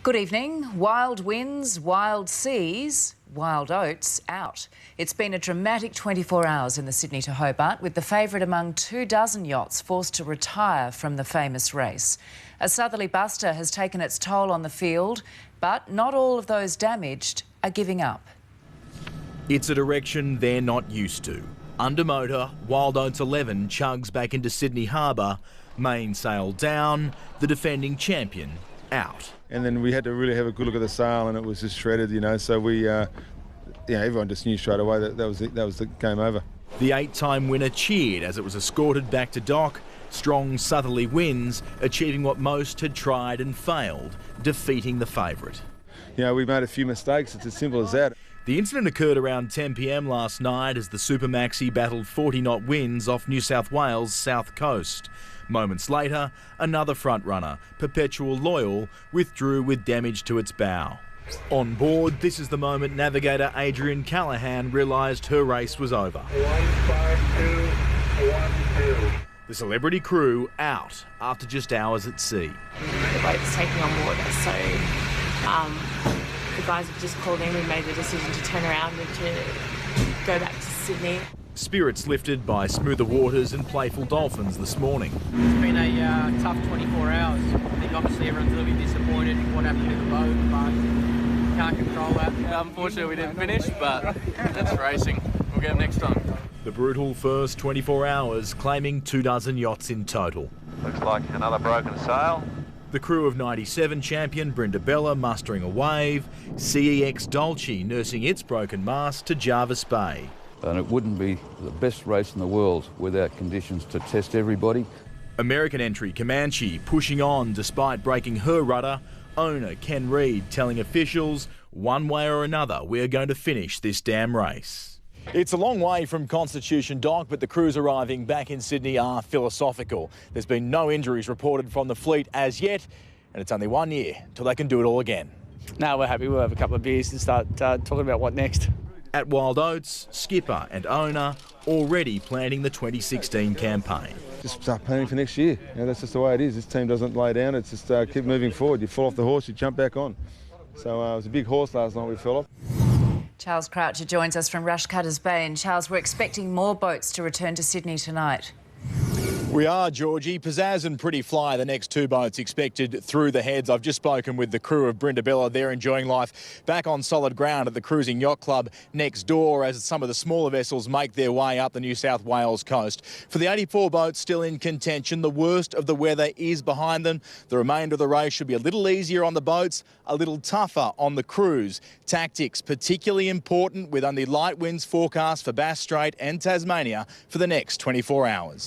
Good evening. Wild winds, wild seas, Wild Oats out. It's been a dramatic 24 hours in the Sydney to Hobart, with the favourite among 24 yachts forced to retire from the famous race. A southerly buster has taken its toll on the field, but not all of those damaged are giving up. It's a direction they're not used to. Under motor, Wild Oats 11 chugs back into Sydney Harbour, mainsail down, the defending champion out. And then we had to really have a good look at the sail, and it was just shredded, you know. So we, everyone just knew straight away that was the game over. The 8-time winner cheered as it was escorted back to dock. Strong southerly winds achieving what most had tried and failed, defeating the favourite. You know, we made a few mistakes. It's as simple as that. The incident occurred around 10 p.m. last night as the Super Maxi battled 40-knot winds off New South Wales' south coast. Moments later, another front-runner, Perpetual Loyal, withdrew with damage to its bow. On board, this is the moment navigator Adrian Callahan realised her race was over. 15212. The celebrity crew out after just hours at sea. The boat's taking on water, so the guys have just called in and made the decision to turn around and to go back to Sydney. Spirits lifted by smoother waters and playful dolphins this morning. It's been a tough 24 hours. I think obviously everyone's a little bit disappointed in what happened to the boat, but can't control that. Unfortunately we didn't finish, but that's racing. We'll get them next time. The brutal first 24 hours claiming 24 yachts in total. Looks like another broken sail. The crew of 97 champion Brindabella mustering a wave, CEX Dolce nursing its broken mast to Jarvis Bay. And it wouldn't be the best race in the world without conditions to test everybody. American entry Comanche pushing on despite breaking her rudder. Owner Ken Reid telling officials, one way or another, we're going to finish this damn race. It's a long way from Constitution Dock, but the crews arriving back in Sydney are philosophical. There's been no injuries reported from the fleet as yet, and it's only 1 year till they can do it all again. No, we're happy. We'll have a couple of beers and start talking about what next. At Wild Oats, skipper and owner already planning the 2016 campaign. Just start planning for next year. You know, that's just the way it is. This team doesn't lay down. It's just keep moving forward. You fall off the horse, you jump back on. So it was a big horse last night we fell off. Charles Croucher joins us from Rushcutters Bay. And Charles, we're expecting more boats to return to Sydney tonight. We are, Georgie. Pizzazz and Pretty Fly, the next two boats expected through the heads. I've just spoken with the crew of Brindabella. They're enjoying life back on solid ground at the Cruising Yacht Club next door as some of the smaller vessels make their way up the New South Wales coast. For the 84 boats still in contention, the worst of the weather is behind them. The remainder of the race should be a little easier on the boats, a little tougher on the crews. Tactics particularly important with only light winds forecast for Bass Strait and Tasmania for the next 24 hours.